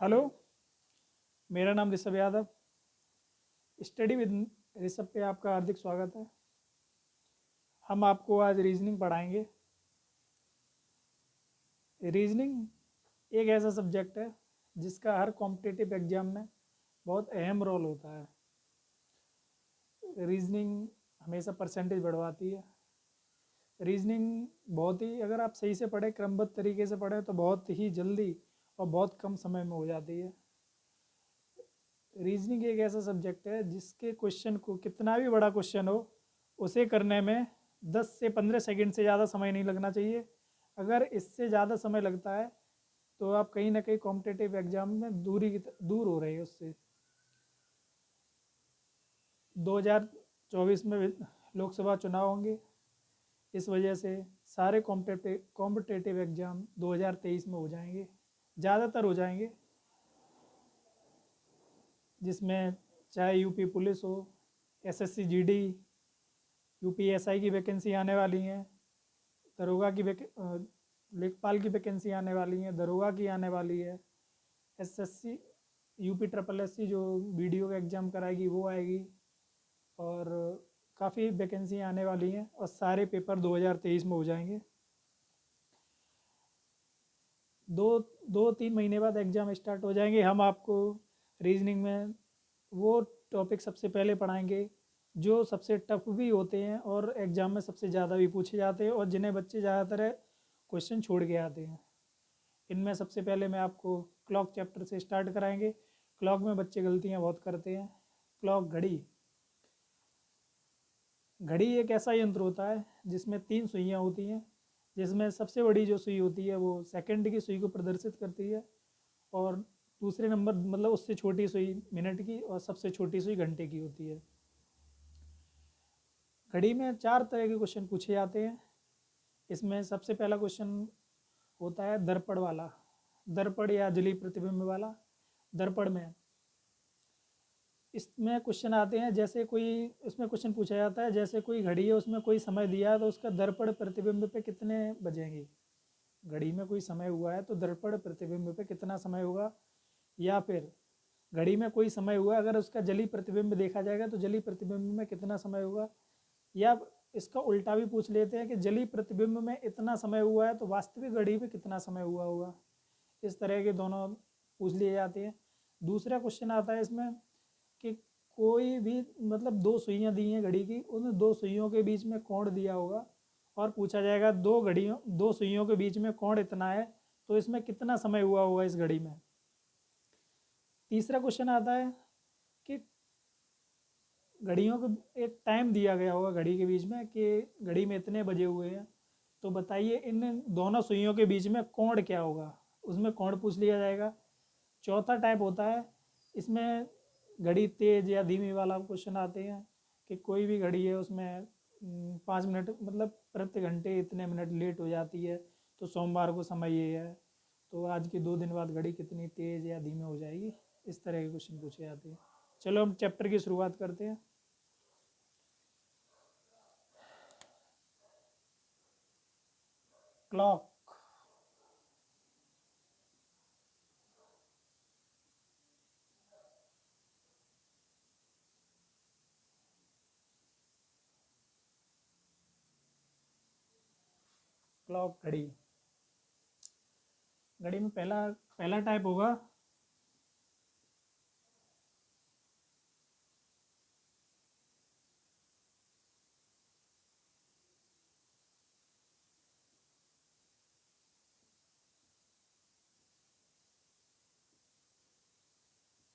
Hello. मेरा नाम Rishabh Yadav. Study with Rishabh पे आपका हार्दिक स्वागत है। हम आपको आज रीजनिंग पढ़ाएंगे। रीजनिंग एक ऐसा सब्जेक्ट है जिसका हर कॉम्पिटिटिव एग्जाम में बहुत अहम रोल होता है। रीजनिंग हमेशा परसेंटेज बढ़वाती है। रीजनिंग बहुत ही, अगर आप सही से पढ़ें, क्रमबद्ध तरीके से पढ़ें, तो बहुत ही जल्दी और बहुत कम समय में हो जाती है। रीजनिंग एक ऐसा सब्जेक्ट है जिसके क्वेश्चन को, कितना भी बड़ा क्वेश्चन हो, उसे करने में 10 से 15 सेकंड से ज़्यादा समय नहीं लगना चाहिए। अगर इससे ज़्यादा समय लगता है तो आप कहीं ना कहीं कॉम्पिटिटिव एग्जाम में दूर हो रहे हैं उससे। 2024 में लोकसभा चुनाव होंगे, इस वजह से सारे कॉम्पिटिटिव एग्ज़ाम 2023 में हो जाएंगे, ज़्यादातर हो जाएंगे, जिसमें चाहे यूपी पुलिस हो, एसएससी जीडी, यूपीएसआई की वैकेंसी आने वाली हैं, दरोगा की लेखपाल की वैकेंसी आने वाली है, दरोगा की आने वाली है, एसएससी, यूपी ट्रिपल एससी जो वीडियो का एग्ज़ाम कराएगी वो आएगी, और काफ़ी वैकेंसी आने वाली हैं और सारे पेपर 2023 में हो जाएंगे। दो 2-3 महीने बाद एग्ज़ाम स्टार्ट हो जाएंगे। हम आपको रीजनिंग में वो टॉपिक सबसे पहले पढ़ाएंगे जो सबसे टफ भी होते हैं और एग्ज़ाम में सबसे ज़्यादा भी पूछे जाते हैं, और जिन्हें बच्चे ज़्यादातर क्वेश्चन छोड़ के आते हैं। इनमें सबसे पहले मैं आपको क्लॉक चैप्टर से स्टार्ट कराएंगे। क्लॉक में बच्चे गलतियाँ बहुत करते हैं। क्लॉक, घड़ी। घड़ी एक ऐसा यंत्र होता है जिसमें 3 सुइयाँ होती हैं, जिसमें सबसे बड़ी जो सुई होती है वो सेकंड की सुई को प्रदर्शित करती है, और दूसरे नंबर मतलब उससे छोटी सुई मिनट की, और सबसे छोटी सुई घंटे की होती है। घड़ी में 4 तरह के क्वेश्चन पूछे जाते हैं। इसमें सबसे पहला क्वेश्चन होता है दर्पण वाला, दर्पण या जली प्रतिबिंब वाला। दर्पण में इसमें क्वेश्चन आते हैं, जैसे कोई, इसमें क्वेश्चन पूछा जाता है जैसे कोई घड़ी है, उसमें कोई समय दिया है तो उसका दर्पण प्रतिबिंब पे कितने बजेंगे। घड़ी में कोई समय हुआ है तो दर्पण प्रतिबिंब पे कितना समय होगा। या फिर घड़ी में कोई समय हुआ है, अगर उसका जली प्रतिबिंब देखा जाएगा तो जली प्रतिबिंब में कितना समय होगा। या इसका उल्टा भी पूछ लेते हैं कि जली प्रतिबिंब में इतना समय हुआ है तो वास्तविक घड़ी में कितना समय हुआ होगा। इस तरह के दोनों पूछ लिए जाते हैं। दूसरा क्वेश्चन आता है इसमें कि कोई भी, मतलब 2 सुइयाँ दी हैं घड़ी की, उन 2 सुइयों के बीच में कोण दिया होगा, और पूछा जाएगा 2 सुइयों के बीच में कोण इतना है तो इसमें कितना समय हुआ होगा इस घड़ी में। तीसरा क्वेश्चन आता है कि घड़ियों को एक टाइम दिया गया होगा घड़ी के बीच में कि घड़ी में इतने बजे हुए हैं, तो बताइए इन दोनों सुइयों के बीच में कोण क्या होगा, उसमें कोण पूछ लिया जाएगा। चौथा टाइप होता है, इसमें घड़ी तेज या धीमी वाला क्वेश्चन आते हैं कि कोई भी घड़ी है उसमें 5 मिनट, मतलब प्रति घंटे इतने मिनट लेट हो जाती है, तो सोमवार को समय ये है, तो आज के 2 दिन बाद घड़ी कितनी तेज या धीमी हो जाएगी। इस तरह के क्वेश्चन पूछे जाते हैं। चलो हम चैप्टर की शुरुआत करते हैं। क्लॉक। क्लॉक, घड़ी। घड़ी में पहला पहला टाइप होगा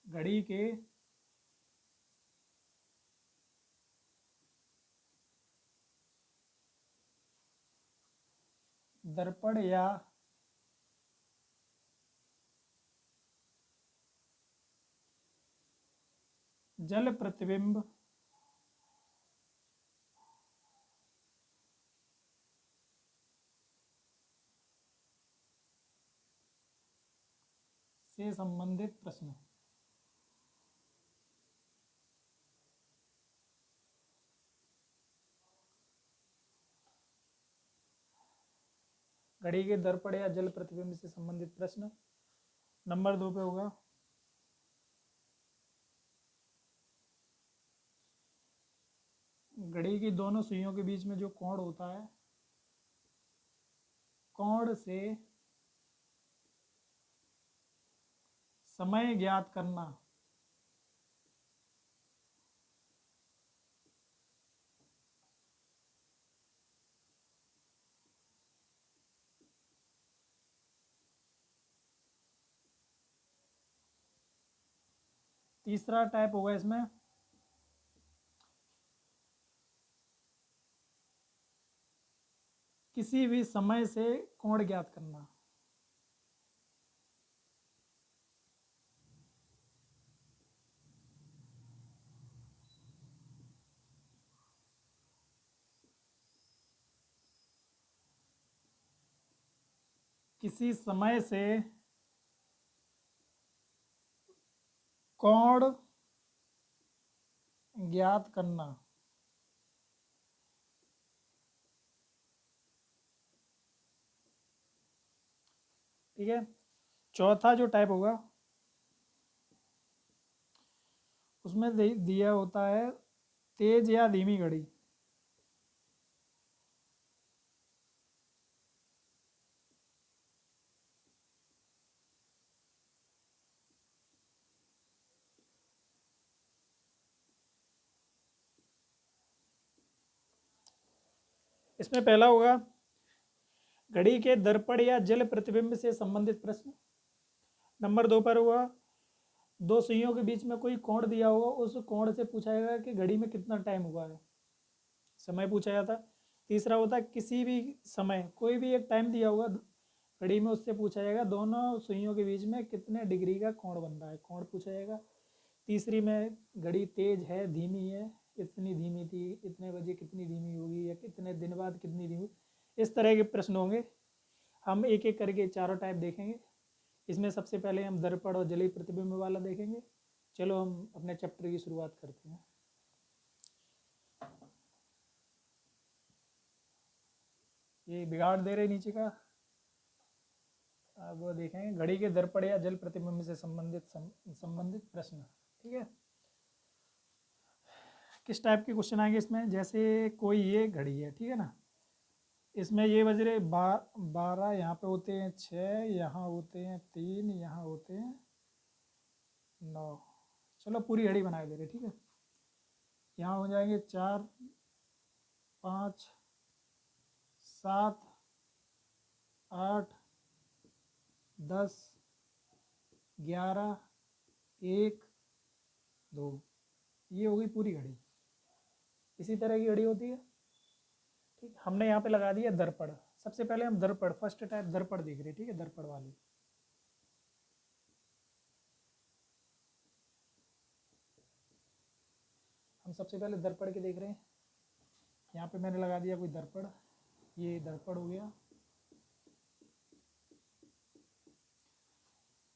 घड़ी के दर्पण या जल प्रतिबिंब से संबंधित प्रश्न। घड़ी के दर्पण या जल प्रतिबिंब से संबंधित प्रश्न। नंबर 2 पे होगा घड़ी की दोनों सुइयों के बीच में जो कोण होता है, कोण से समय ज्ञात करना। तीसरा टाइप होगा इसमें किसी भी समय से कोण ज्ञात करना। किसी समय से कोण ज्ञात करना। ठीक है। चौथा जो टाइप होगा उसमें दिया होता है तेज या धीमी घड़ी। इसमें पहला होगा घड़ी के दर्पण या जल प्रतिबिंब से संबंधित प्रश्न। नंबर 2 पर होगा दो सुइयों के बीच में कोई कोण दिया होगा, उस कोण से पूछा जाएगा कि घड़ी में कितना टाइम हुआ है, समय पूछा जाता। तीसरा होता है किसी भी समय कोई भी एक टाइम दिया होगा घड़ी में, उससे पूछा जाएगा दोनों सुइयों के बीच में कितने डिग्री का कोण बन रहा है, कोण पूछा जाएगा। तीसरी में घड़ी तेज है धीमी है, इतनी धीमी थी, इतने बजे कितनी धीमी होगी, या कितने दिन बाद कितनी धीमी। इस तरह के प्रश्न होंगे। हम एक एक करके चारों टाइप देखेंगे। इसमें सबसे पहले हम दर्पण और जलीय प्रतिबिंब वाला देखेंगे। चलो हम अपने चैप्टर की शुरुआत करते हैं। ये बिगाड़ दे रहे नीचे का। अब वो देखेंगे घड़ी के दर्पण या जल प्रतिबिंब से संबंधित प्रश्न। ठीक है। किस टाइप के क्वेश्चन आएंगे इसमें, जैसे कोई ये घड़ी है, ठीक है ना, इसमें ये बज रहे 12, यहाँ पे होते हैं 6, यहाँ होते हैं 3, यहाँ होते हैं 9। चलो पूरी घड़ी बना दे रहे, ठीक है। यहाँ हो जाएंगे 4, 5, 7, 8, 10, 11, 1, 2। ये हो गई पूरी घड़ी। इसी तरह की घड़ी होती है। ठीक, हमने यहाँ पे लगा दिया दर्पण। सबसे पहले हम दर्पण, फर्स्ट टाइप दर्पण देख रहे हैं, ठीक है, दर्पण वाली। हम सबसे पहले दर्पण के देख रहे हैं। यहाँ पे मैंने लगा दिया कोई दर्पण, ये दर्पण हो गया।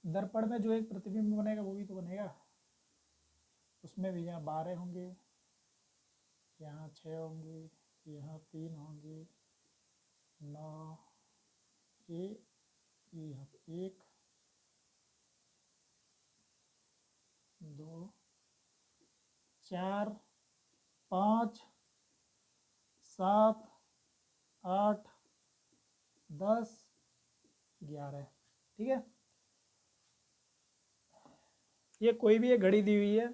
दर्पण में जो एक प्रतिबिंब बनेगा वो भी तो बनेगा, उसमें भी यहाँ 12 होंगे, यहाँ 6 होंगे, यहाँ 3 होंगे, 9, ये यहाँ पे 1, 2, 4, 5, 7, 8, 10, 11। ठीक है। ये कोई भी एक घड़ी दी हुई है,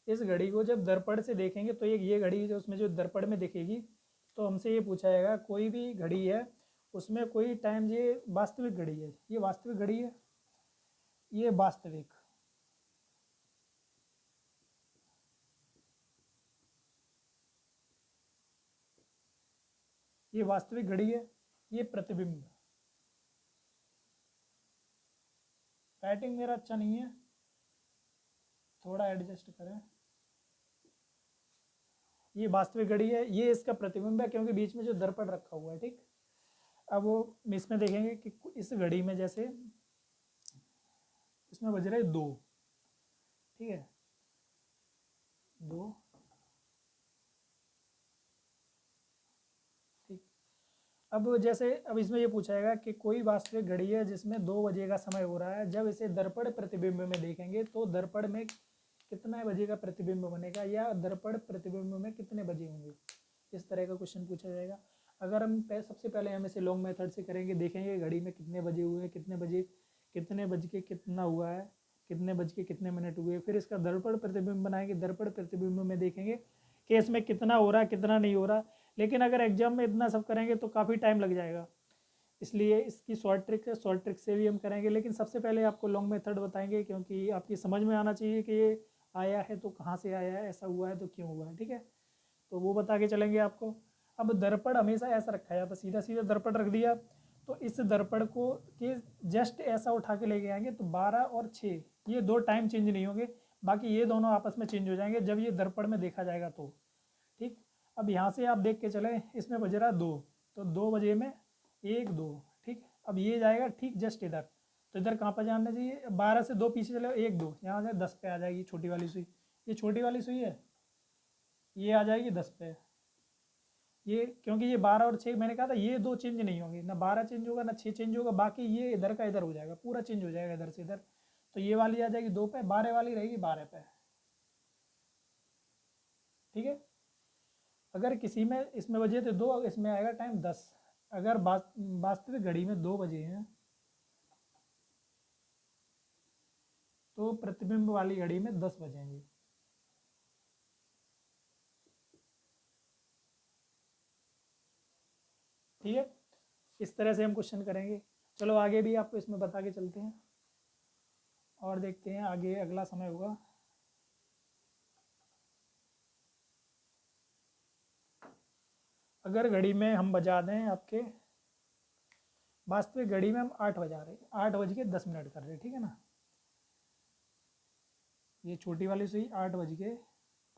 इस घड़ी को जब दर्पण से देखेंगे तो ये घड़ी जो उसमें जो दर्पण में दिखेगी, तो हमसे ये पूछा जाएगा कोई भी घड़ी है उसमें कोई टाइम, ये वास्तविक घड़ी है, ये वास्तविक घड़ी है, ये वास्तविक, ये वास्तविक घड़ी है, ये प्रतिबिंब। राइटिंग मेरा अच्छा नहीं है, थोड़ा एडजस्ट करें। ये वास्तविक घड़ी है, ये इसका प्रतिबिंब है क्योंकि बीच में जो दर्पण रखा हुआ है। ठीक, अब वो इसमें देखेंगे कि इस घड़ी में जैसे इसमें बज रहे 2, ठीक है, 2। ठीक, अब जैसे अब इसमें ये पूछा जाएगा कि कोई वास्तविक घड़ी है जिसमें 2 बजे का समय हो रहा है, जब इसे दर्पण प्रतिबिंब में देखेंगे तो दर्पण में कितना बजे का प्रतिबिंब बनेगा या दर्पण प्रतिबिंब में कितने बजे होंगे। इस तरह का क्वेश्चन पूछा जाएगा। अगर हम सबसे पहले हम इसे लॉन्ग मेथड से करेंगे, देखेंगे घड़ी में कितने बजे हुए हैं, कितने बज के कितना हुआ है, कितने बज के कितने मिनट हुए, फिर इसका दर्पण प्रतिबिंब बनाएंगे। दर्पण प्रतिबिंब में देखेंगे कि इसमें कितना हो रहा है कितना नहीं हो रहा। लेकिन अगर एग्जाम में इतना सब करेंगे तो काफ़ी टाइम लग जाएगा, इसलिए इसकी शॉर्ट ट्रिक है, शॉर्ट ट्रिक से भी हम करेंगे। लेकिन सबसे पहले आपको लॉन्ग मेथड बताएंगे, क्योंकि आपकी समझ में आना चाहिए कि ये आया है तो कहाँ से आया है, ऐसा हुआ है तो क्यों हुआ है, ठीक है। तो वो बता के चलेंगे आपको। अब दर्पण हमेशा ऐसा रखा जाता, सीधा सीधा दर्पण रख दिया, तो इस दर्पण को के जस्ट ऐसा उठा के लेके आएंगे तो 12 और 6 ये 2 टाइम चेंज नहीं होंगे, बाकी ये दोनों आपस में चेंज हो जाएंगे जब ये दर्पण में देखा जाएगा तो, ठीक। अब यहाँ से आप देख के चले, इसमें बज रहा 2, तो 2 बजे में 1 2, ठीक। अब ये जाएगा ठीक जस्ट इधर, तो इधर कहाँ पर जाना चाहिए, 12 से 2 पीछे चले 1 2, यहाँ से 10 पे आ जाएगी छोटी वाली सुई। ये छोटी वाली सुई है, ये आ जाएगी 10 पे। ये क्योंकि ये 12 और 6 मैंने कहा था ये 2 चेंज नहीं होंगे, ना 12 चेंज होगा ना 6 चेंज होगा, बाकी ये इधर का इधर हो जाएगा, पूरा चेंज हो जाएगा इधर से इधर। तो ये वाली आ जाएगी 2 पे, 12 वाली रहेगी 12 पे, ठीक है। अगर किसी में इसमें बजे तो 2, इसमें आएगा टाइम 10। अगर वास्तविक घड़ी में 2 बजे हैं तो प्रतिबिंब वाली घड़ी में 10 बजेंगे, ठीक है। इस तरह से हम क्वेश्चन करेंगे। चलो आगे भी आपको इसमें बता के चलते हैं और देखते हैं आगे अगला समय होगा। अगर घड़ी में हम बजा दें आपके, वास्तविक घड़ी में हम 8 बजा रहे हैं, 8 बज के 10 मिनट कर रहे हैं, ठीक है ना। ये छोटी वाली सुई 8 बज के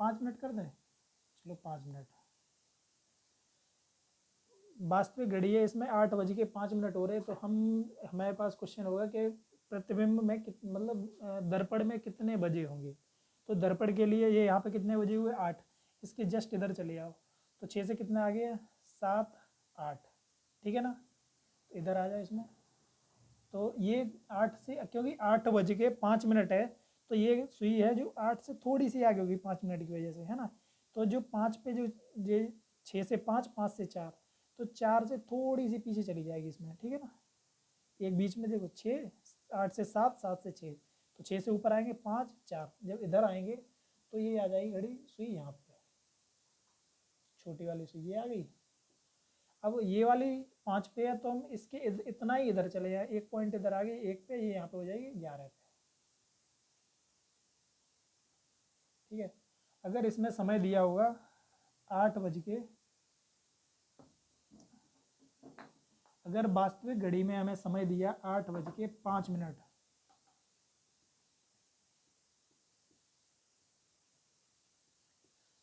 5 मिनट कर दें, चलो 5 मिनट। वास्तविक घड़ी है, इसमें 8 बज के 5 मिनट हो रहे, तो हमारे पास क्वेश्चन होगा कि प्रतिबिंब में मतलब दर्पण में कितने बजे होंगे। तो दर्पण के लिए ये यहाँ पे कितने बजे हुए 8, इसके जस्ट इधर चले आओ, तो 6 से कितना आ गया 7 8, ठीक है ना। तो इधर आ जाओ इसमें, तो ये 8 से, क्योंकि 8 बज के 5 मिनट है, तो ये सुई है जो 8 से थोड़ी सी आगे होगी 5 मिनट की वजह से, है ना। तो जो 5 पे जो ये 6 से 5, 5 से 4, तो 4 से थोड़ी सी पीछे चली जाएगी इसमें, ठीक है ना। एक बीच में देखो 6, 8 से 7, 7 से 6, तो 6 से ऊपर आएंगे 5 4, जब इधर आएंगे तो ये आ जाएगी घड़ी सुई यहाँ पे, छोटी वाली सुई ये आ गई। अब ये वाली 5 पे है तो हम इसके इतना ही इधर चले जाए, एक पॉइंट इधर आ गई 1 पे, ये यहाँ पे हो जाएगी 11 पे, ठीक है। अगर इसमें समय दिया होगा 8 बज के, अगर वास्तविक घड़ी में हमें समय दिया 8 बज के 5 मिनट,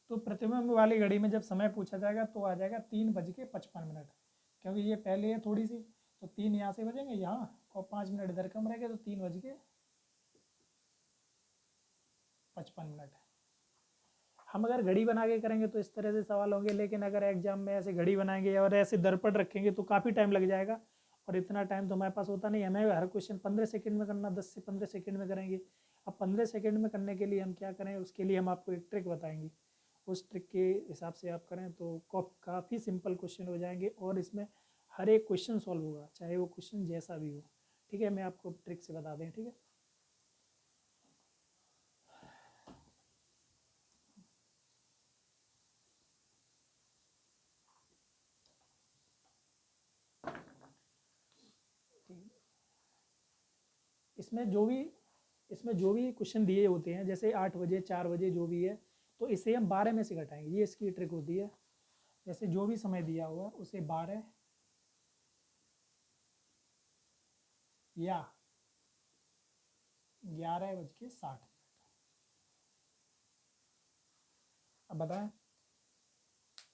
तो प्रतिबिंब वाली घड़ी में जब समय पूछा जाएगा तो आ जाएगा 3 बज के 55 मिनट, क्योंकि ये पहले है थोड़ी सी, तो 3 यहाँ से बजेंगे यहाँ और 5 मिनट इधर कम रहेगा, तो 3 बज के 55 मिनट। हम अगर घड़ी बना के करेंगे तो इस तरह से सवाल होंगे, लेकिन अगर एग्जाम में ऐसे घड़ी बनाएंगे और ऐसे दर्पण रखेंगे तो काफ़ी टाइम लग जाएगा, और इतना टाइम तो हमारे पास होता नहीं। हमें हर क्वेश्चन 15 सेकंड में करना, 10 से 15 सेकंड में करेंगे। अब 15 सेकंड में करने के लिए हम क्या करें, उसके लिए हम आपको एक ट्रिक बताएंगे, उस ट्रिक के हिसाब से आप करें तो काफ़ी सिंपल क्वेश्चन हो जाएंगे, और इसमें हर एक क्वेश्चन सॉल्व होगा, चाहे वो क्वेश्चन जैसा भी हो, ठीक है। मैं आपको ट्रिक से बता दें, ठीक है। इसमें जो भी क्वेश्चन दिए होते हैं, जैसे 8 बजे 4 बजे जो भी है, तो इसे हम 12 में से घटाएंगे, ये इसकी ट्रिक होती है। जैसे जो भी समय दिया हुआ उसे 12 या 11:60। अब बताएं,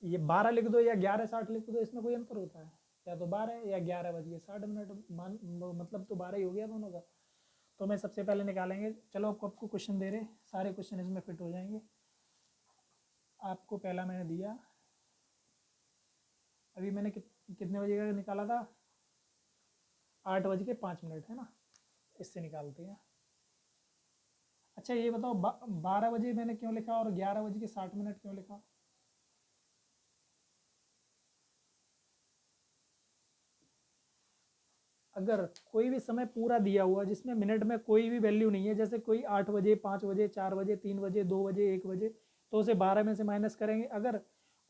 ये 12 लिख दो या 11:60 लिख दो, इसमें कोई अंतर होता है, या तो 12 या 11:60 मान, मतलब तो 12 ही हो गया दोनों का। तो मैं सबसे पहले निकालेंगे, चलो आपको क्वेश्चन दे रहे, सारे क्वेश्चन इसमें फिट हो जाएंगे। आपको पहला मैंने दिया, अभी मैंने कितने बजे का निकाला था? 8:05 है ना, इससे निकालते हैं। अच्छा ये बताओ 12 बजे मैंने क्यों लिखा और 11:60 क्यों लिखा? अगर कोई भी समय पूरा दिया हुआ जिसमें मिनट में कोई भी वैल्यू नहीं है, जैसे कोई 8 बजे, 5 बजे, 4 बजे, 3 बजे, 2 बजे, 1 बजे, तो उसे 12 में से माइनस करेंगे। अगर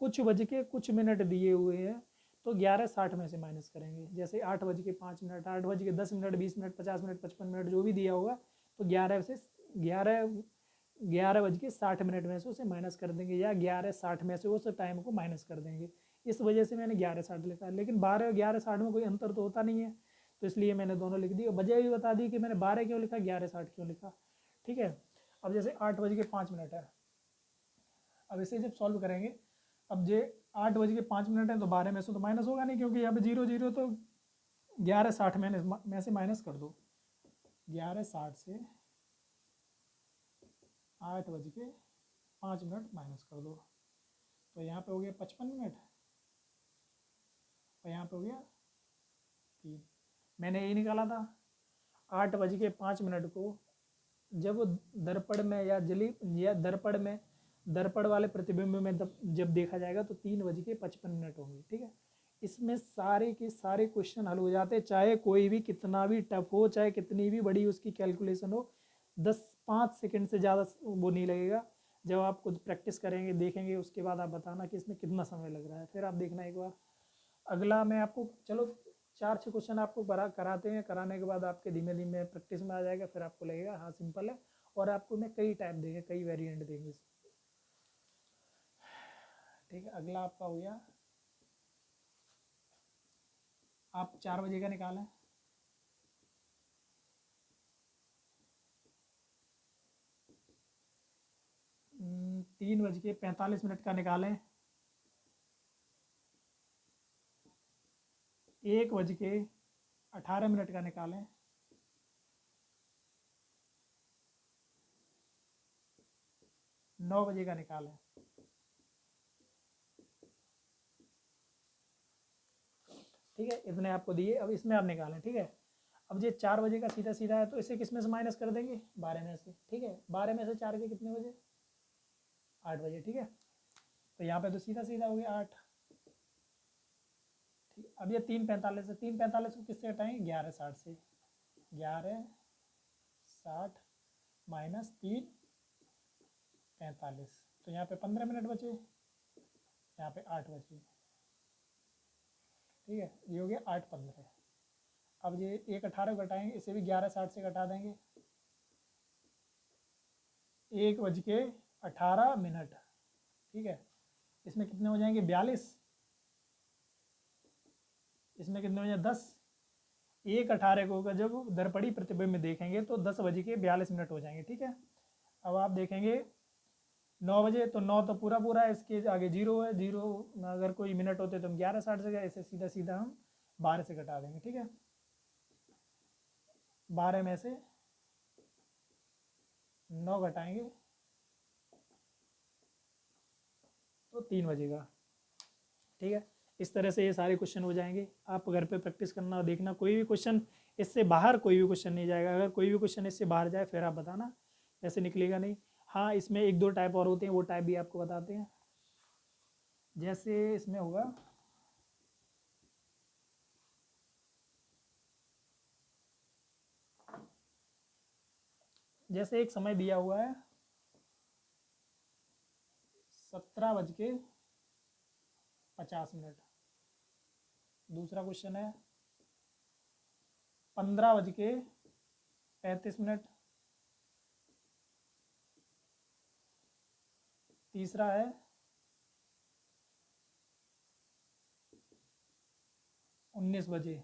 कुछ बज के कुछ मिनट दिए हुए हैं तो 11:60 में से माइनस करेंगे। जैसे 8:05, 8:10, 20 मिनट, 50 मिनट, 55 मिनट जो भी दिया होगा, तो 11:60 में से उसे माइनस कर देंगे, या 11:60 में से उस टाइम को माइनस कर देंगे। इस वजह से मैंने 11:60 लिखा है, लेकिन 12 और 11:60 में कोई अंतर तो होता नहीं है, तो इसलिए मैंने दोनों लिख दी। वजह भी बता दी कि मैंने 12 क्यों लिखा, 11:60 क्यों लिखा। ठीक है। अब जैसे 8:05 है, अब इसे जब सॉल्व करेंगे, अब जे 8:05 है तो 12 में से तो माइनस होगा नहीं, क्योंकि यहाँ पे 0 0, तो 11:60 में से माइनस कर दो। 11:60 से 8:05 माइनस कर दो, तो यहाँ पे हो गया 55 मिनट और यहाँ पे हो गया 3। मैंने यही निकाला था। 8:05 को जब दर्पण में या दर्पण वाले प्रतिबिंब में जब देखा जाएगा तो 3:55 होंगे। ठीक है। इसमें सारे के सारे क्वेश्चन हल हो जाते, चाहे कोई भी कितना भी टफ हो, चाहे कितनी भी बड़ी उसकी कैलकुलेशन हो। 5 सेकंड से ज़्यादा वो नहीं लगेगा। जब आप खुद प्रैक्टिस करेंगे, देखेंगे, उसके बाद आप बताना कि इसमें कितना समय लग रहा है, फिर आप देखना एक बार। अगला मैं आपको, चलो 4-6 क्वेश्चन आपको कराते हैं, कराने के बाद आपके धीमे धीमे प्रैक्टिस में आ जाएगा, फिर आपको लगेगा हाँ सिंपल है। और आपको मैं कई टाइप देंगे, कई वेरिएंट देंगे। ठीक है। अगला आपका हो गया, आप 4 बजे का निकालें। 3:45 का निकालें। 1:18 का निकालें। 9 बजे का निकालें। ठीक है, इतने आपको दिए, अब इसमें आप निकालें। ठीक है। अब ये 4 बजे का सीधा सीधा है, तो इसे किस में से माइनस कर देंगे? 12 में से। ठीक है। 12 में से 4 के कितने बजे? 8 बजे। ठीक है। तो यहाँ पे तो सीधा सीधा हो गया 8। ठीक। अब ये 3:45 है, 3:45 को किससे हटाएंगे? 11:60 से। 11:60 माइनस 3:45, तो यहाँ पे 15 मिनट बचे, यहाँ पे 8 बचे। ठीक है। ये हो गया 8:15। अब ये 1:18 घटाएंगे, इसे भी 11:60 से घटा देंगे। 1:18। ठीक है। इसमें कितने हो जाएंगे? 42। इसमें कितने हो जाए? 10। 1:18 को जब दर्पणी प्रतिबिंब में देखेंगे तो 10:42 हो जाएंगे। ठीक है। अब आप देखेंगे 9 बजे, तो 9 तो पूरा पूरा है, इसके आगे 0 है। 0 अगर कोई मिनट होते तो हम 11:60 से गए, इसे सीधा सीधा हम 12 से घटा देंगे। ठीक है। 12 में से 9 घटाएंगे तो 3 बजेगा। ठीक है। इस तरह से ये सारे क्वेश्चन हो जाएंगे। आप घर पे प्रैक्टिस करना और देखना, कोई भी क्वेश्चन इससे बाहर कोई भी क्वेश्चन नहीं जाएगा। अगर कोई भी क्वेश्चन इससे बाहर जाए फिर आप बताना, ऐसे निकलेगा नहीं। हाँ, इसमें 1-2 टाइप और होते हैं, वो टाइप भी आपको बताते हैं। जैसे इसमें होगा, जैसे एक समय दिया हुआ है 17:50। दूसरा क्वेश्चन है 15:35। तीसरा है 19 बजे।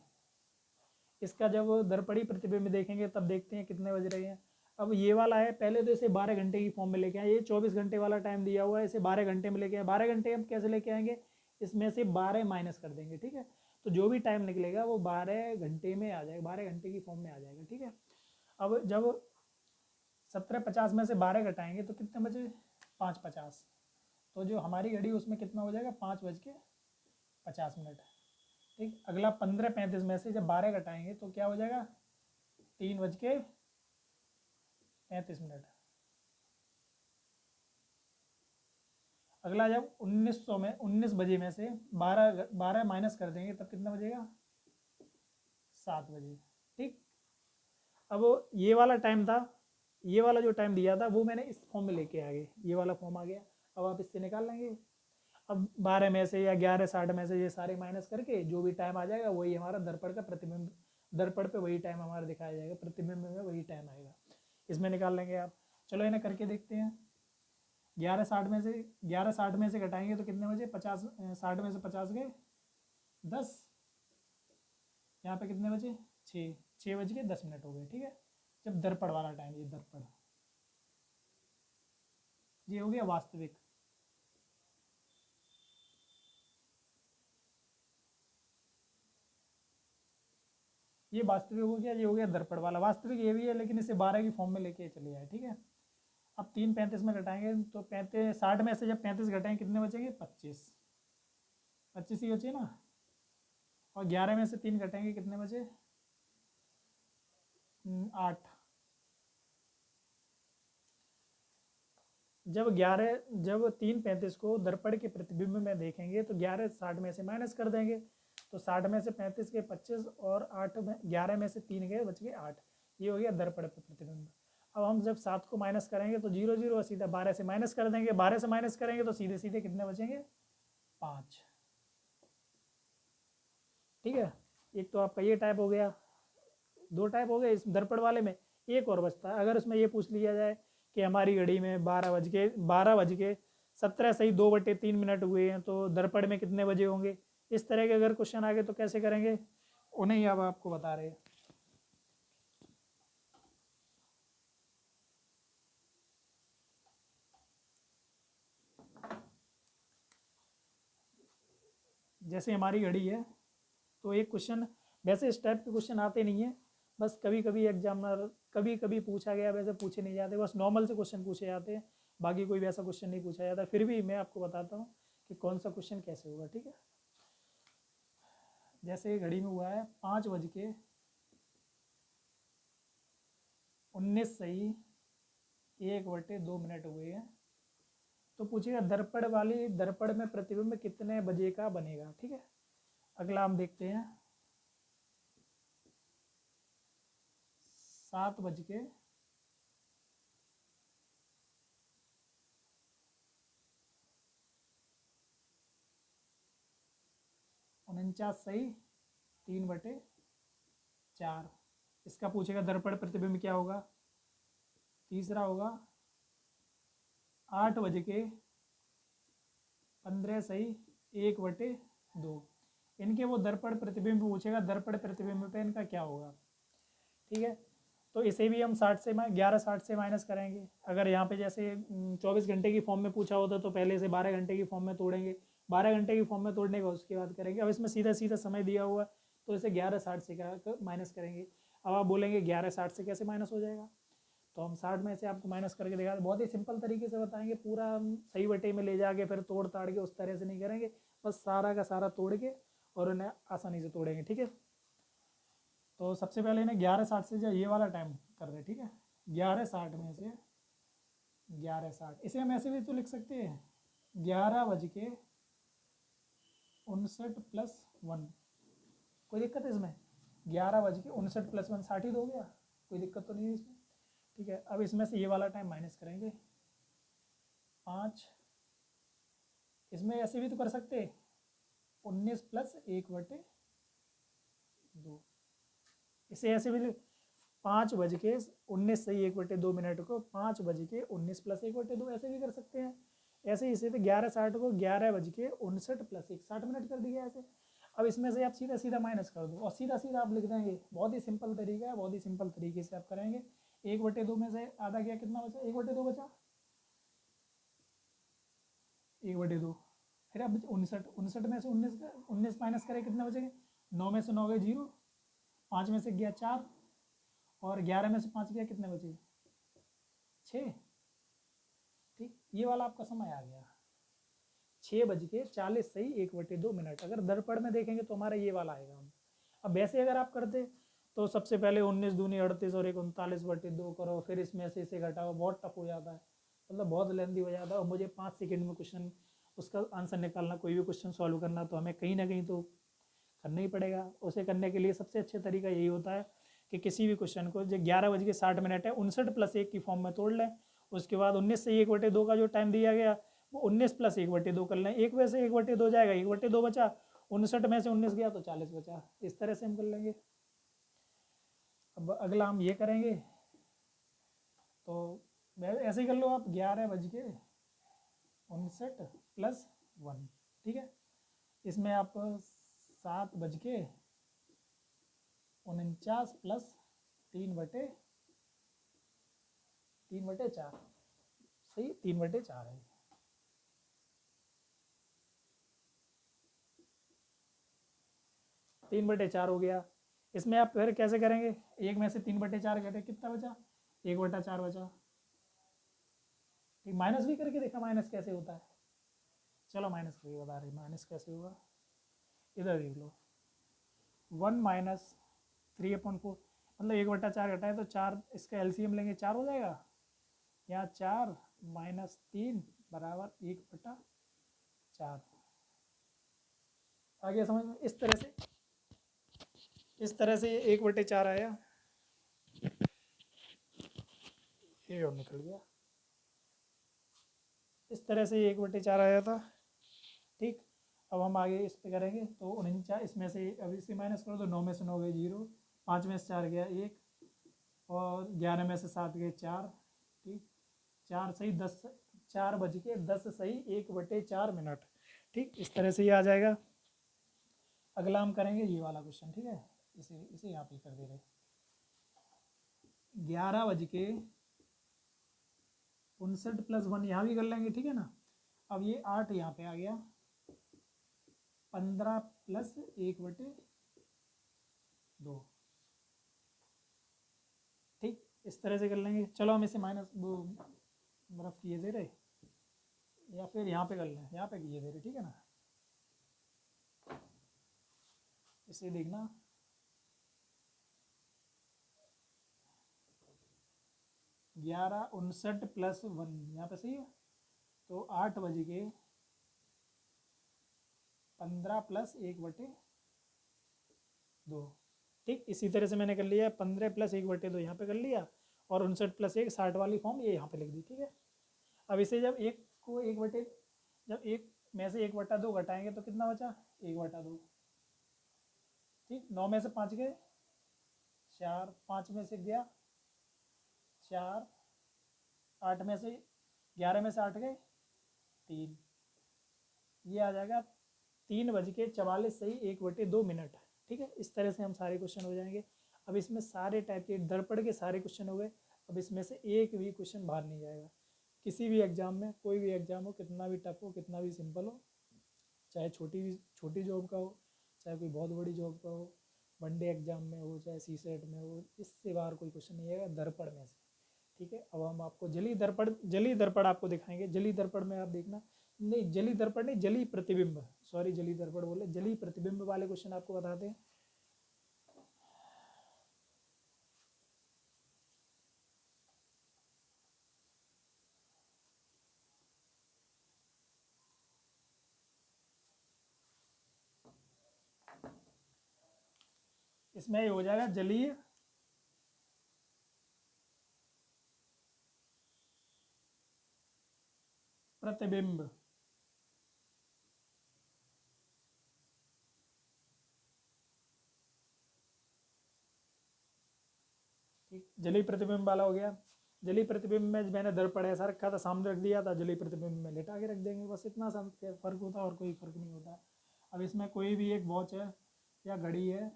इसका जब दर्पणी प्रतिबिंब देखेंगे तब देखते हैं कितने बज रहे हैं। अब ये वाला है, पहले तो इसे 12 घंटे की फॉर्म में लेके आए। ये 24 घंटे वाला टाइम दिया हुआ है, इसे 12 घंटे में लेके आए। 12 घंटे हम कैसे लेके आएंगे? इसमें से 12 माइनस कर देंगे। ठीक है। तो जो भी टाइम निकलेगा वो 12 घंटे में आ जाएगा, 12 घंटे की फॉर्म में आ जाएगा। ठीक है। अब जब 17:50 में से 12 घटाएंगे तो कितने बचे? 5:50। तो जो हमारी घड़ी उसमें कितना हो जाएगा? 5:50। ठीक। अगला 15:35 में से जब 12 घटाएंगे तो क्या हो जाएगा, 3:35। अगला जब 19 बजे में से 12 माइनस कर देंगे तब कितना बजेगा, 7 बजे। ठीक। अब ये वाला टाइम था, ये वाला जो टाइम दिया था वो मैंने इस फॉर्म में लेके आ गए, ये वाला फॉर्म आ गया। अब आप इससे निकाल लेंगे। अब 12 में से या 11:60 में से ये सारे माइनस करके जो भी टाइम आ जाएगा वही हमारा दर्पण का प्रतिबिंब, दर्पण पे वही टाइम हमारा दिखाया जाएगा, प्रतिबिंब में वही टाइम आएगा, इसमें निकाल लेंगे आप। चलो इन्हें करके देखते हैं। 11:60 में से घटाएंगे तो कितने बजे, 50, 60 में से 50 गए 10, यहाँ पे कितने बजे, 6 बज के 10 हो गए। ठीक है, जब दर्पण वाला टाइम, ये दर्पण, ये हो गया वास्तविक। ये वास्तविक हो गया, ये हो गया दर्पण वाला। वास्तविक ये भी है लेकिन इसे 12 की फॉर्म में लेके चले आए। ठीक है, अब 3:35 में घटाएंगे तो 60 में से जब 35 घटाएंगे कितने बचेंगे, 25 ही बचे ना। और 11 में से 3 घटाएंगे कितने बचे, 8। जब 3:35 को दर्पण के प्रतिबिंब में देखेंगे तो 11:60 में से माइनस कर देंगे, तो 60 में से 35 के 25 और 8 में 11 में से 3 गए, बच गए 8। ये हो गया दर्पण पे प्रतिबिंब। अब हम जब 7 को माइनस करेंगे तो 0 0 और सीधा 12 से माइनस कर देंगे, 12 से माइनस करेंगे तो सीधे सीधे कितने बचेंगे, 5। ठीक है, एक तो आपका ये टाइप हो गया, 2 टाइप हो गए इस दर्पण वाले में। एक और बचता है, अगर उसमें ये पूछ लिया जाए कि हमारी घड़ी में 12:17 सही 2/3 हुए हैं तो दर्पण में कितने बजे होंगे। इस तरह के अगर क्वेश्चन आ गए तो कैसे करेंगे, उन्हें ही अब आपको बता रहे हैं। जैसे हमारी घड़ी है तो एक क्वेश्चन, वैसे इस टाइप के क्वेश्चन आते नहीं है, बस कभी कभी एग्जामिनर कभी कभी पूछा गया, वैसे पूछे नहीं जाते, बस नॉर्मल से क्वेश्चन पूछे जाते हैं, बाकी कोई वैसा क्वेश्चन नहीं पूछा जाता। फिर भी मैं आपको बताता हूँ कि कौन सा क्वेश्चन कैसे होगा। ठीक है, जैसे घड़ी में हुआ है 5:19 सही 1/2 हुए हैं, तो पूछेगा दर्पण में प्रतिबिंब कितने बजे का बनेगा। ठीक है, अगला हम देखते हैं 7:49 सही 3/4। इसका पूछेगा दर्पण प्रतिबिंब क्या होगा। तीसरा होगा 8:15 सही 1/2। इनके वो दर्पण प्रतिबिंब पूछेगा, दर्पण प्रतिबिंब पे इनका क्या होगा। ठीक है, तो इसे भी हम 11:60 से माइनस करेंगे। अगर यहाँ पे जैसे 24 घंटे की फॉर्म में पूछा होता तो पहले से 12 घंटे की फॉर्म में तोड़ेंगे, 12 घंटे की फॉर्म में तोड़ने का उसके बाद करेंगे। अब इसमें सीधा सीधा समय दिया हुआ तो इसे 11:60 से माइनस करेंगे। अब आप बोलेंगे 11:60 से कैसे माइनस हो जाएगा, तो हम 60 में से आपको माइनस करके दिखा, बहुत ही सिंपल तरीके से बताएंगे, पूरा सही बटे में ले जाके फिर तोड़ ताड़ के उस तरह से नहीं करेंगे, बस सारा का सारा तोड़ के और उन्हें आसानी से तोड़ेंगे। ठीक है, तो सबसे पहले इन्हें 11:60 से जो ये वाला टाइम कर रहे हैं। ठीक है, 11:60 में से 11:60, इसे हम ऐसे भी तो लिख सकते हैं 11:59+1। कोई दिक्कत है इसमें, 11:59+1 60 ही तो हो गया, कोई दिक्कत तो नहीं है इसमें। ठीक है, अब इसमें से ये वाला टाइम माइनस करेंगे 5। इसमें ऐसे भी तो कर सकते 19 + 1/2। इसे ऐसे भी 5:19 सही 1/2 को 5:19 + 1/2 ऐसे भी कर सकते हैं। ऐसे ही इसे तो 11:60 को 11:59+1 60 कर दिया ऐसे। अब इसमें से आप सीधा सीधा माइनस कर दो और सीधा सीधा आप लिख देंगे, बहुत ही सिंपल तरीका है, बहुत ही सिंपल तरीके से आप करेंगे। 1/2 में से आधा गया, कितना बचा, 1/2 बचा, 1/2। फिर अब 59 में से 19 माइनस करें, कितना बचेगा, 9 में से 9 गए 0, 5 में से गया 4 और 11 में से 5 गया, कितने बचे 6। ठीक, ये वाला आपका समय आ गया 6:40 सही 1/2 मिनट। अगर दर्पण में देखेंगे तो हमारा ये वाला आएगा। अब वैसे अगर आप करते तो सबसे पहले 19 दूनी 38 और 1 39/2 करो, फिर इसमें से इसे घटाओ, बहुत टफ हो जाता है, मतलब बहुत लेंदी हो जाता है। और मुझे 5 सेकंड में क्वेश्चन उसका आंसर निकालना, कोई भी क्वेश्चन सॉल्व करना, तो हमें कहीं ना कहीं तो करना ही पड़ेगा। उसे करने के लिए सबसे अच्छा तरीका यही होता है कि किसी भी क्वेश्चन को जो 11:60 है 59+1 की फॉर्म में तोड़ लें। उसके बाद 19 से 1/2 का जो टाइम दिया गया वो 19 + 1/2 कर लें। 1 में से 1/2 जाएगा, 1/2 बचा, 59 में से 19 गया तो 40 बचा। इस तरह से हम कर लेंगे। अब अगला हम ये करेंगे, तो ऐसे ही कर लो आप, 11:59+1, ठीक है। इसमें आप 7:49 + 3/4, सही 3/4 है। 3/4 हो गया। इसमें आप फिर कैसे करेंगे, 1 में से 3/4 घटे, कितना बचा, 1/4 बचा। ठीक, माइनस भी करके देखा माइनस कैसे होता है। चलो माइनस करके बता रहे, माइनस कैसे होगा, इधर देख लो। 1 - 3/4, मतलब 1/4 घटाए तो 4, इसका एलसीएम लेंगे 4 हो जाएगा। यहाँ 4 - 3 = 1/4। आगे समझ में, इस तरह से 1/4 आया, ये और निकल गया। इस तरह से 1/4 आया था। ठीक, अब हम आगे इस पे करेंगे तो 49, इसमें से अब इसे माइनस करो तो 9 में से 9 गए 0, 5 में से 4 गया 1, और 11 में से 7 गए 4। ठीक, 4 सही 10, 4:10 सही 1/4 मिनट। ठीक, इस तरह से ये आ जाएगा। अगला हम करेंगे ये वाला क्वेश्चन, ठीक है, इसे यहाँ पे कर दे रहे, 11:59+1 यहाँ भी कर लेंगे, ठीक है ना। अब ये 8 यहाँ पे आ गया, 15 + 1/2। ठीक, इस तरह से कर लेंगे। चलो हम इसे माइनस वो रफ किए दे रहे, या फिर यहाँ पे कर लें, यहाँ पे किए दे रहे, ठीक है ना। इसे देखना, 11:59+1 यहाँ पे सही है, तो 8:15 + 1/2। ठीक, इसी तरह से मैंने कर लिया, 15 + 1/2 यहाँ पे कर लिया, और 59+1 60 वाली फॉर्म ये यहाँ पे लिख दी, ठीक है। अब इसे जब जब 1 में से 1/2 घटाएंगे तो कितना बचा, 1/2। ठीक, 9 में से 5 गए 4, 5 में से गया 4, 8 में से 11 में से 8 गए 3, ये आ जाएगा 3:44 सही 1/2 मिनट। ठीक है, इस तरह से हम सारे क्वेश्चन हो जाएंगे। अब इसमें सारे टाइप के दर्पण के सारे क्वेश्चन हो गए। अब इसमें से एक भी क्वेश्चन बाहर नहीं जाएगा किसी भी एग्जाम में। कोई भी एग्जाम हो, कितना भी टफ हो, कितना भी सिंपल हो, चाहे छोटी जॉब का हो, चाहे कोई बहुत बड़ी जॉब का हो, वनडे एग्जाम में हो, चाहे सीसेट में हो, इससे बाहर कोई क्वेश्चन नहीं आएगा दर्पण में से। ठीक है, अब हम आपको जली दर्पण आपको दिखाएंगे। जली दर्पण में आप देखना, नहीं जली दर्पण नहीं, जली प्रतिबिंब, सॉरी जली दर्पण बोले, जली प्रतिबिंब वाले क्वेश्चन आपको बताते हैं। इसमें ये हो जाएगा जलीय प्रतिबिंब। ठीक, जलीय प्रतिबिंब वाला हो गया। जलीय प्रतिबिंब में मैंने दर्पण ऐसा रखा था, सामने रख दिया था, जलीय प्रतिबिंब में लेटा के रख देंगे, बस इतना सा फर्क होता है, और कोई फर्क नहीं होता। अब इसमें कोई भी एक वॉच है या घड़ी है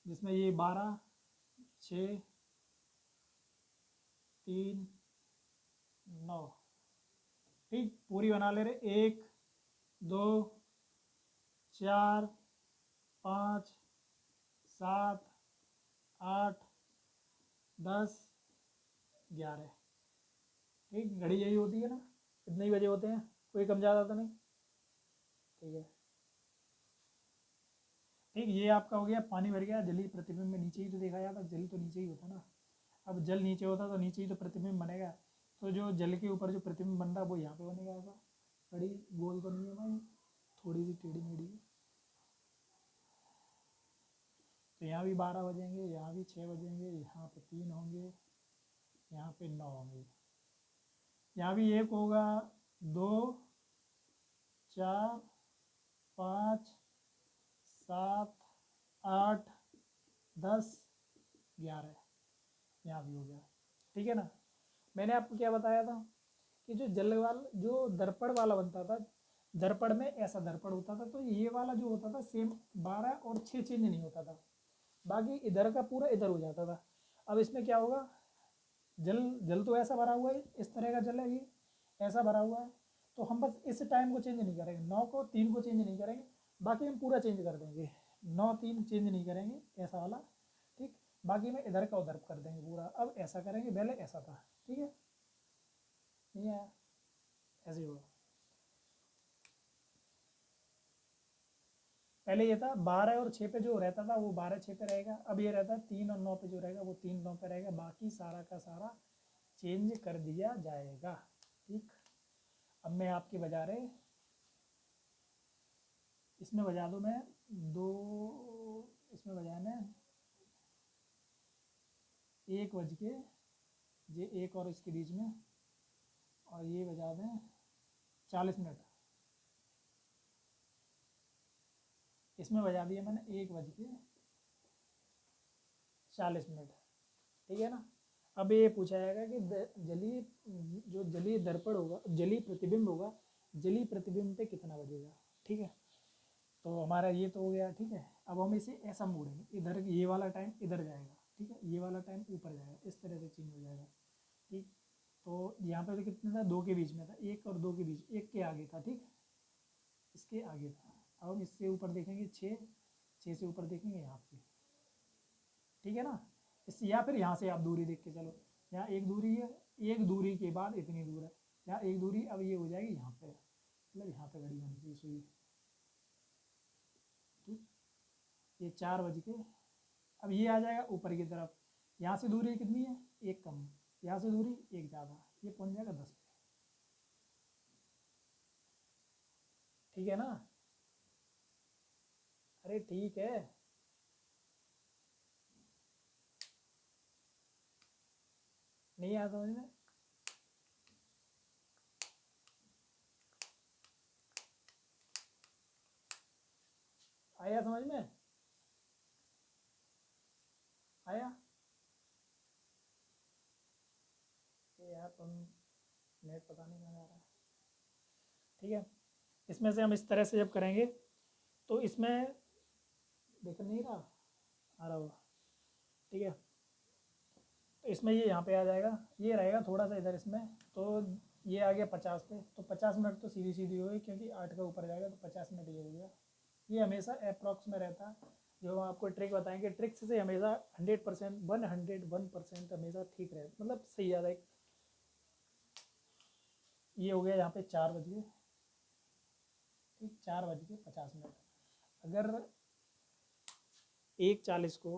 जिसमें ये 12, 6, 3, 9, ठीक पूरी बना ले रहे, 1, 2, 4, 5, 7, 8, 10, 11। ठीक, घड़ी यही होती है ना, कितने ही बजे होते हैं, कोई कम ज़्यादा तो नहीं? ठीक है। ठीक, ये आपका हो गया पानी भर गया, जलीय प्रतिबिंब में नीचे ही तो देखा जाता, जल तो नीचे ही होता ना। अब जल नीचे होता तो नीचे ही तो प्रतिबिंब बनेगा, तो जो जल के ऊपर जो प्रतिबिंब बन रहा है वो यहाँ पे बनेगा ऐसा। बड़ी गोल तो नहीं है भाई, थोड़ी सी टेढ़ी मेढ़ी है। तो यहाँ भी 12 बजेंगे, यहाँ भी 6 बजेंगे, यहाँ पे 3 होंगे, यहाँ पे 9 होंगे, यहाँ भी 1 होगा, 2, 4, 5, 7, 8, 10, 11, यहाँ भी हो गया। ठीक है ना। मैंने आपको क्या बताया था कि जो जल वाला जो दर्पण वाला बनता था, दर्पण में ऐसा दर्पण होता था, तो ये वाला जो होता था सेम 12 और 6 चेंज नहीं होता था, बाकी इधर का पूरा इधर हो जाता था। अब इसमें क्या होगा, जल जल तो ऐसा भरा हुआ है, इस तरह का जल है ये, ऐसा भरा हुआ है, तो हम बस इस टाइम को चेंज नहीं करेंगे, 9 को 3 को चेंज नहीं करेंगे, बाकी हम पूरा चेंज कर देंगे। 9 3 चेंज नहीं करेंगे ऐसा वाला, ठीक। बाकी में इधर का उधर कर देंगे पूरा। अब ऐसा करेंगे, पहले ऐसा था, ठीक है, नहीं आया, ऐसे ही होगा। पहले ये था 12 और 6 पे जो रहता था वो 12 6 पे रहेगा, अब ये रहता है 3 और 9 पे जो रहेगा वो 3 9 पे रहेगा, बाकी सारा का सारा चेंज कर दिया जाएगा, ठीक। अब मैं आपके बजा रहे, इसमें बजा दो, मैं 2, इसमें बजाना है 1 बज के, ये 1 और इसके बीच में, और ये बजा दें 40 मिनट, इसमें बजा दिया मैंने 1 बज के 40 मिनट, ठीक है ना। अब ये पूछा जाएगा कि जलीय जो जलीय दर्पण होगा, जलीय प्रतिबिंब होगा, जलीय प्रतिबिंब पे कितना बजेगा, ठीक है। तो हमारा ये तो हो गया, ठीक है। अब हम इसे ऐसा मोड़ेंगे, इधर ये वाला टाइम इधर जाएगा, ठीक है, ये वाला टाइम ऊपर जाएगा, इस तरह से चेंज हो जाएगा, ठीक। तो यहाँ पे तो कितने था, 2 के बीच में था, 1 और 2 के बीच, 1 के आगे था, ठीक, इसके आगे था। अब हम इससे ऊपर देखेंगे 6, 6 से ऊपर देखेंगे यहाँ पे, ठीक है ना। इससे या फिर यहाँ से आप दूरी देख के चलो, यहाँ एक दूरी है, एक दूरी के बाद इतनी दूर है, यहाँ एक दूरी, अब ये हो जाएगी यहाँ पे, मतलब यहाँ पे घड़ी होनी चाहिए सुई, ठीक। ये 4 बज के, अब ये आ जाएगा ऊपर की तरफ, यहाँ से दूरी कितनी है, 1 कम, यहाँ से दूरी 1 ज़्यादा, ये पहुँच जाएगा 10 पे, ठीक है ना। अरे ठीक है, नहीं आया समझ में? आया समझ में? आया? ये यार तुम, नेट पता नहीं कहाँ जा रहा है, ठीक है। इसमें से हम इस तरह से जब करेंगे तो इसमें देख नहीं रहा, आ रहा होगा, ठीक है। तो इसमें ये यहाँ पे आ जाएगा, ये रहेगा थोड़ा सा इधर इसमें, तो ये आ गया 50 पे, तो 50 मिनट तो सीधी सीधी हो गई, क्योंकि 8 का ऊपर जाएगा तो 50 मिनट ये हो गया। ये हमेशा अप्रॉक्स में रहता है, जो हम आपको ट्रिक बताएंगे, ट्रिक्स से हमेशा 100%, 101% हमेशा ठीक रहे, मतलब सही आ जाएगा। ये हो गया यहाँ पे 4 बज गए, ठीक, 4 बज के 50 मिनट। अगर 1:40 को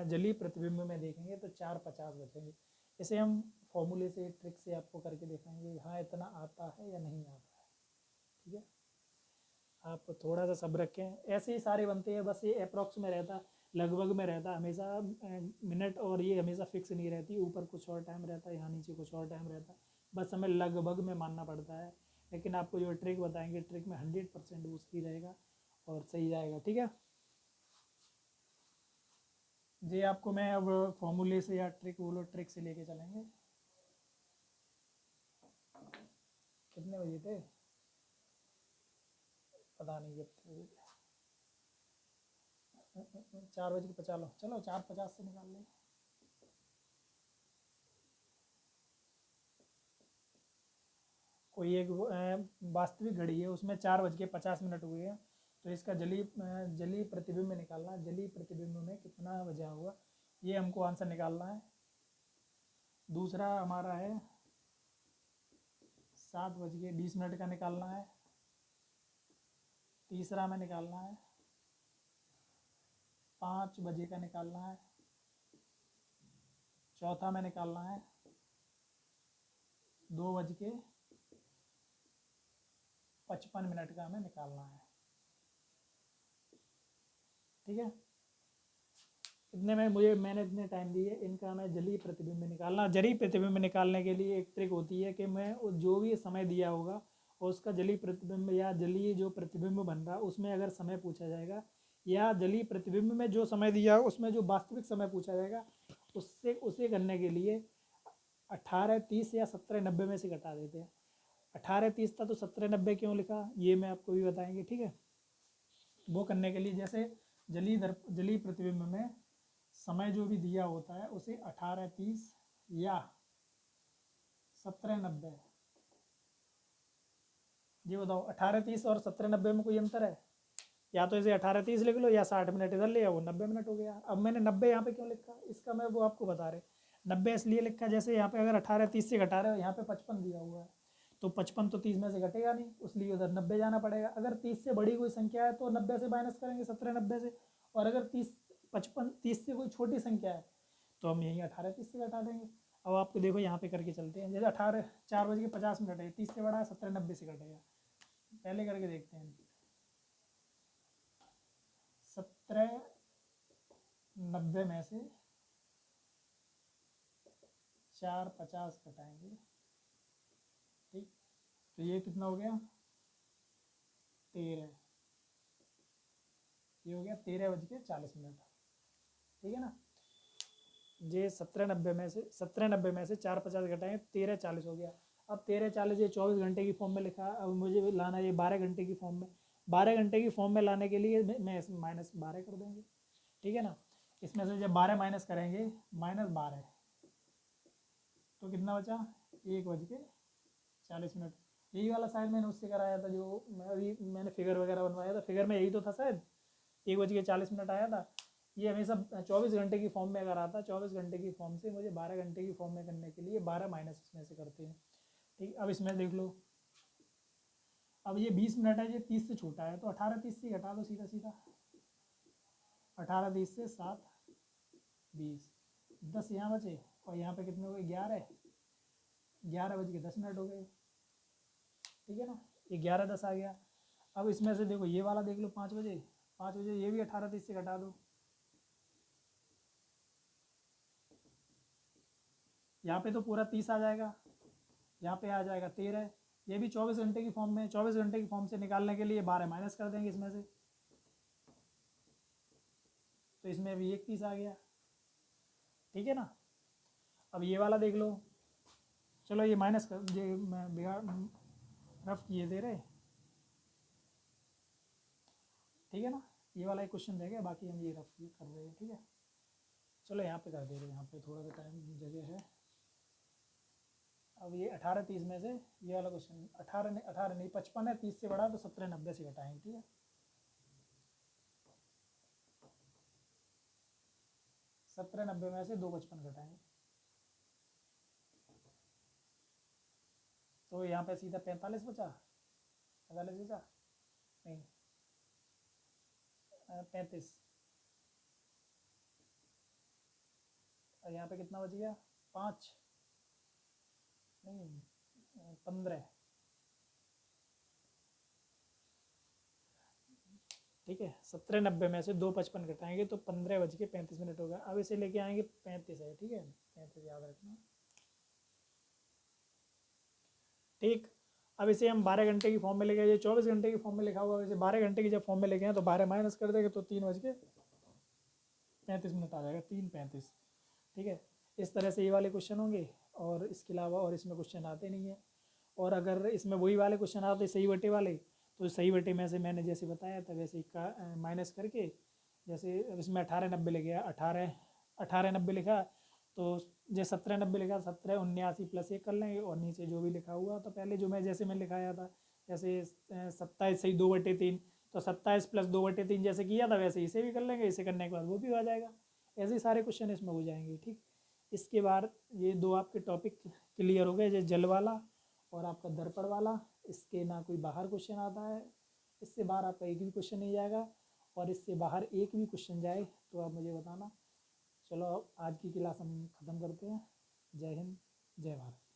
जलीय प्रतिबिंब में देखेंगे तो 4:50 बचेंगे। इसे हम फॉर्मूले से, ट्रिक से आपको करके दिखाएंगे, हाँ इतना आता है या नहीं आता है, ठीक है। आप थोड़ा सा सब रखें, ऐसे ही सारे बनते हैं, बस ये अप्रॉक्स में रहता, लगभग में रहता हमेशा, मिनट और ये हमेशा फिक्स नहीं रहती, ऊपर कुछ और टाइम रहता है, यहाँ नीचे कुछ और टाइम रहता है, बस हमें लगभग में मानना पड़ता है। लेकिन आपको जो ट्रिक बताएंगे, ट्रिक में 100% वो सही रहेगा और सही जाएगा, ठीक है जी। आपको मैं अब फॉर्मूले से या ट्रिक बोलो, ट्रिक से लेके चलेंगे। कितने बजे थे पता नहीं, जब 4:50, चलो 4:50 से निकाल लें। कोई एक वास्तविक घड़ी है, उसमें 4:50 हुए हैं, तो इसका जलीय प्रतिबिंब निकालना है, जलीय प्रतिबिंब में कितना बजा हुआ, ये हमको आंसर निकालना है। दूसरा हमारा है 7:20 का निकालना है, तीसरा में निकालना है, 5 बजे का निकालना है, चौथा में निकालना है, 2:55 का हमें निकालना है। ठीक है, इतने में मैंने इतने टाइम दिए, इनका हमें जलीय प्रतिबिंब निकालना। जलीय प्रतिबिंब निकालने के लिए एक ट्रिक होती है कि मैं जो भी समय दिया होगा और उसका जलीय प्रतिबिंब या जलीय जो प्रतिबिंब बन रहा उसमें अगर समय पूछा जाएगा, या जलीय प्रतिबिंब में जो समय दिया हो उसमें जो वास्तविक समय पूछा जाएगा, उससे उसे करने के लिए 18, 30 या 17, 90 में से घटा देते हैं। 18, 30 था तो 17, 90 क्यों लिखा ये मैं आपको भी बताएंगे। ठीक है, वो करने के लिए जैसे जलीय प्रतिबिंब में समय जो भी दिया होता है उसे 18, 30 या 17, 90, ये बताओ 18, 30 और 17, 90 में कोई अंतर है? या तो इसे 18, 30 लिख लो या 60 मिनट इधर ले आओ, 90 मिनट हो गया। अब मैंने 90 यहाँ पे क्यों लिखा, इसका मैं वो आपको बता रहे। 90 इसलिए लिखा, जैसे यहाँ पे अगर 18, 30 से घटा रहे हो, यहाँ पे 55 दिया हुआ है, तो 55 तो 30 में से घटेगा नहीं, इसलिए उधर 90 जाना पड़ेगा। अगर 30 से बड़ी कोई संख्या है तो 90 से माइनस करेंगे, 17, 90 से। और अगर 30 से कोई छोटी संख्या है तो हम यहीं 18, 30 से घटा देंगे। अब आपको देखो यहाँ पे करके चलते हैं, जैसे 4:50 है, 30 से बड़ा है, 17, 90 से घटेगा। पहले करके देखते हैं। 17, 90 में से 4:50 घटाएंगे। ठीक, तो ये कितना हो गया, 13, ये हो गया 13:40। ठीक है ना, ये 17, 90 में से 4:50 घटाएंगे, 13:40 हो गया। अब 13:40 ये 24 घंटे की फॉर्म में लिखा है, अब मुझे लाना ये 12 घंटे की फॉर्म में। 12 घंटे की फॉर्म में लाने के लिए मैं -12 कर देंगे। ठीक है ना, इसमें से जब 12 माइनस करेंगे, -12, तो कितना बचा, 1:40। यही वाला शायद मैंने उससे कराया था, जो मैंने फिगर वगैरह बनवाया था, फिगर में यही तो था शायद, 1:40 आया था। ये हमेशा 24 घंटे की फॉर्म में अगर आता, 24 घंटे की फॉर्म से मुझे 12 घंटे की फॉर्म में करने के लिए 12 माइनस इसमें से करते हैं। ठीक, अब इसमें देख लो, अब ये 20 मिनट है, ये 30 से छोटा है, तो 18, 30 से घटा दो सीधा सीधा। 18, 30 से 7, 20, 10 यहाँ बचे, और यहाँ पे कितने हो गए, 11:10 हो गए। ठीक है ना, ये 11:10 आ गया। अब इसमें से देखो ये वाला देख लो, 5 बजे ये भी 18, 30 से घटा दो। यहाँ पे तो पूरा 30 आ जाएगा, यहाँ पे आ जाएगा 13। ये भी 24 घंटे की फॉर्म में, 24 घंटे की फॉर्म से निकालने के लिए 12 माइनस कर देंगे इसमें से, तो इसमें भी 31 आ गया। ठीक है ना, अब ये वाला देख लो, चलो ये माइनस कर, ये बिगाड़ रफ किए दे रहे। ठीक है ना, ये वाला एक क्वेश्चन रह गया, बाकी हम ये रफ कर रहे हैं। ठीक है, चलो यहाँ पे कर दे रहे हैं, यहाँ पे थोड़ा सा टाइम जगह है। अब ये 18, 30 में से ये वाला क्वेश्चन, 18 नहीं 55 है, 30 से बड़ा, तो 17, 90 से घटाएंगे। ठीक है, 17, 90 में से 2:55 घटाएंगे, तो यहाँ पे सीधा 45 बचा, 45 बचा नहीं, 35, और यहाँ पे कितना बच गया, 5 नहीं 15। ठीक है, 17, 90 में से 2:55 घटाएंगे तो 15:35 होगा। अब इसे लेके आएंगे 35 है। ठीक है, 35 याद रखना। ठीक, अब इसे हम 12 घंटे की फॉर्म में लेके, ये 24 घंटे की फॉर्म में लिखा हुआ है, इसे 12 घंटे की जब फॉर्म में लेके आए तो 12 माइनस कर देंगे, तो 3:35 आ जाएगा, 3:35। ठीक है, इस तरह से ये वाले क्वेश्चन होंगे, और इसके अलावा और इसमें क्वेश्चन आते नहीं है। और अगर इसमें वही वाले क्वेश्चन आते सही बटे वाले, तो सही बटे में से मैंने जैसे बताया था वैसे का माइनस करके, जैसे इसमें 18, 90 लिख गया, 18, 90 लिखा, तो जैसे 17, 90 लिखा, 17, 79 प्लस 1 कर लेंगे, और नीचे जो भी लिखा हुआ तो पहले जो जैसे मैं लिखाया था, जैसे 27 सही 2/3, तो 27 प्लस 2/3 जैसे किया था वैसे इसे भी कर लेंगे, इसे करने के बाद वो भी आ जाएगा। ऐसे सारे क्वेश्चन इसमें हो जाएंगे। ठीक, इसके बाद ये 2 आपके टॉपिक क्लियर हो गए, जैसे जल वाला और आपका दर्पण वाला, इसके ना कोई बाहर क्वेश्चन आता है, इससे बाहर आपका एक भी क्वेश्चन नहीं जाएगा, और इससे बाहर एक भी क्वेश्चन जाए तो आप मुझे बताना। चलो अब आज की क्लास हम ख़त्म करते हैं। जय हिंद, जय भारत।